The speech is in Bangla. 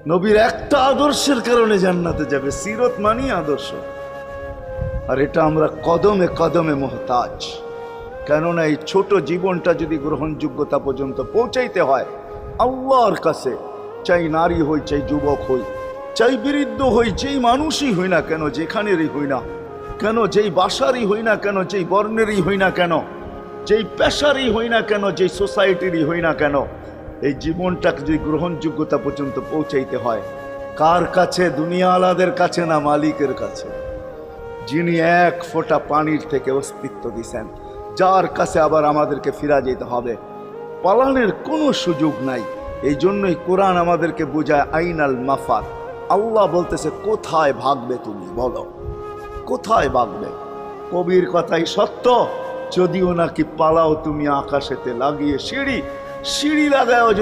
নবীর একটা আদর্শের কারণে জান্নাতে যাবে। সিরত মানি আদর্শ। আর এটা আমরা কদমে কদমে মুহতাজ। কেননা এই ছোট জীবনটা যদি গ্রহণযোগ্যতা পর্যন্ত পৌঁছাইতে হয় আল্লাহর কাছে, চাই নারী হই, চাই যুবক হই, চাই বৃদ্ধ হই, যেই মানুষই হই না কেন, যেখানেরই হই না কেন, যেই বাসারই হই না কেন, যেই বর্ণেরই হই না কেন, যেই পেশারই হই না কেন, যেই সোসাইটিরই হই না কেন, এই জীবনটাকে যদি গ্রহণযোগ্যতা পর্যন্ত পৌঁছাইতে হয় কার কাছে? দুনিয়াওয়ালাদের কাছে না, মালিকের কাছে, যিনি এক ফোঁটা পানির থেকে অস্তিত্ব দিছেন, যার কাছে আবার আমাদেরকে ফিরা যেতে হবে। পালানের কোনো সুযোগ নাই। এই জন্যই কোরআন আমাদেরকে বোঝায় আইনাল মাফার। আল্লাহ বলতেছে কোথায় ভাগবে তুমি, বলো কোথায় ভাগবে? কবির কথাই সত্য, যদিও নাকি পালাও তুমি আকাশেতে লাগিয়ে সিঁড়ি, সিঁড়ি লাগাও।